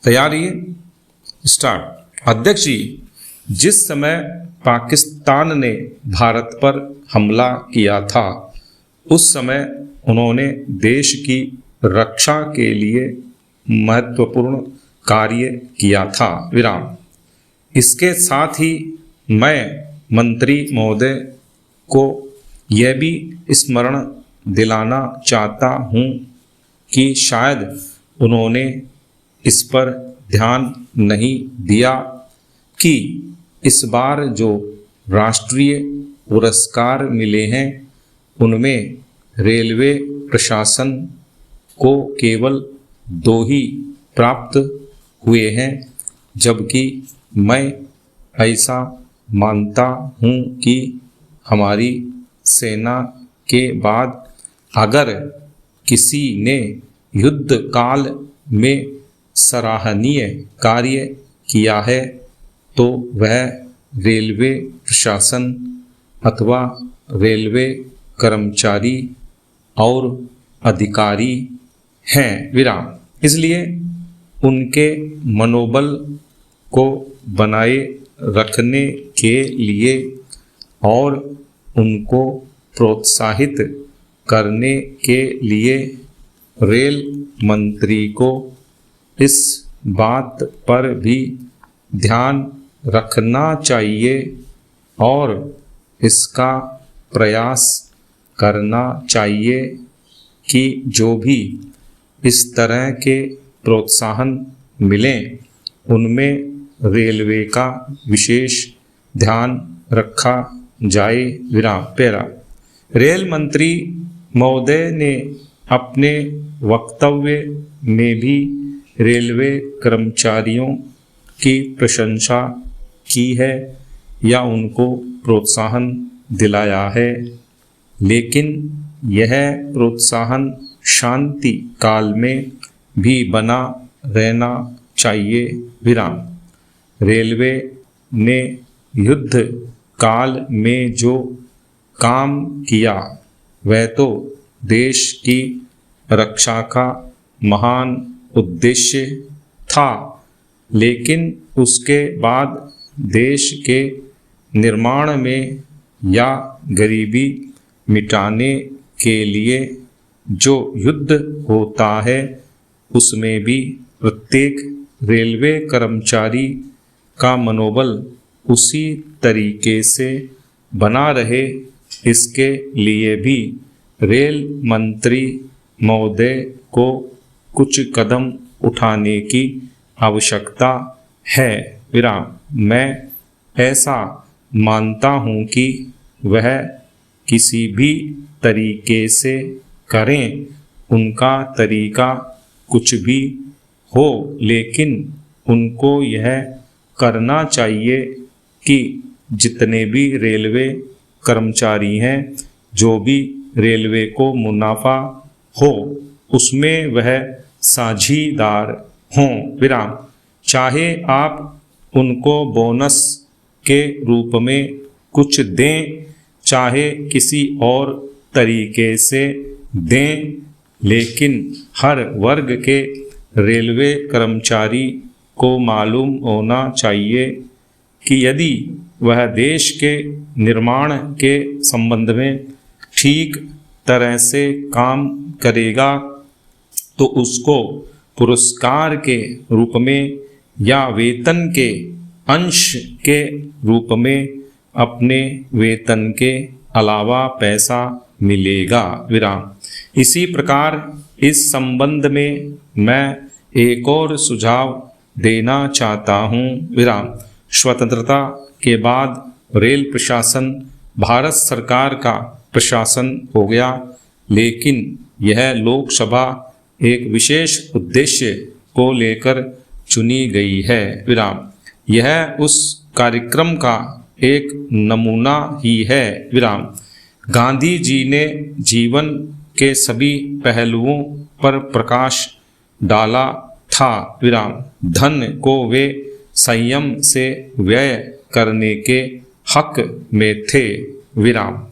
तैयार है? स्टार्ट। अध्यक्ष जी, जिस समय पाकिस्तान ने भारत पर हमला किया था उस समय उन्होंने देश की रक्षा के लिए महत्वपूर्ण कार्य किया था। विराम। इसके साथ ही मैं मंत्री महोदय को यह भी स्मरण दिलाना चाहता हूँ कि शायद उन्होंने इस पर ध्यान नहीं दिया कि इस बार जो राष्ट्रीय पुरस्कार मिले हैं उनमें रेलवे प्रशासन को केवल 2 ही प्राप्त हुए हैं, जबकि मैं ऐसा मानता हूँ कि हमारी सेना के बाद अगर किसी ने युद्ध काल में सराहनीय कार्य किया है तो वह रेलवे प्रशासन अथवा रेलवे कर्मचारी और अधिकारी हैं। विराम। इसलिए उनके मनोबल को बनाए रखने के लिए और उनको प्रोत्साहित करने के लिए रेल मंत्री को इस बात पर भी ध्यान रखना चाहिए और इसका प्रयास करना चाहिए कि जो भी इस तरह के प्रोत्साहन मिलें उनमें रेलवे का विशेष ध्यान रखा जाए। विराम। पैरा। रेल मंत्री महोदय ने अपने वक्तव्य में भी रेलवे कर्मचारियों की प्रशंसा की है या उनको प्रोत्साहन दिलाया है, लेकिन यह प्रोत्साहन शांति काल में भी बना रहना चाहिए। विराम। रेलवे ने युद्ध काल में जो काम किया वह तो देश की रक्षा का महान उद्देश्य था, लेकिन उसके बाद देश के निर्माण में या गरीबी मिटाने के लिए जो युद्ध होता है उसमें भी प्रत्येक रेलवे कर्मचारी का मनोबल उसी तरीके से बना रहे, इसके लिए भी रेल मंत्री महोदय को कुछ कदम उठाने की आवश्यकता है। विराम। मैं ऐसा मानता हूँ कि वह किसी भी तरीके से करें, उनका तरीका कुछ भी हो, लेकिन उनको यह करना चाहिए कि जितने भी रेलवे कर्मचारी हैं, जो भी रेलवे को मुनाफा हो उसमें वह साझीदार हों। विराम। चाहे आप उनको बोनस के रूप में कुछ दें, चाहे किसी और तरीके से दें, लेकिन हर वर्ग के रेलवे कर्मचारी को मालूम होना चाहिए कि यदि वह देश के निर्माण के संबंध में ठीक तरह से काम करेगा तो उसको पुरस्कार के रूप में या वेतन के अंश के रूप में अपने वेतन के अलावा पैसा मिलेगा। विराम। इसी प्रकार इस संबंध में मैं एक और सुझाव देना चाहता हूँ। विराम। स्वतंत्रता के बाद रेल प्रशासन भारत सरकार का प्रशासन हो गया, लेकिन यह लोकसभा एक विशेष उद्देश्य को लेकर चुनी गई है। विराम। यह उस कार्यक्रम का एक नमूना ही है। विराम। गांधी जी ने जीवन के सभी पहलुओं पर प्रकाश डाला था। विराम। धन को वे संयम से व्यय करने के हक में थे। विराम।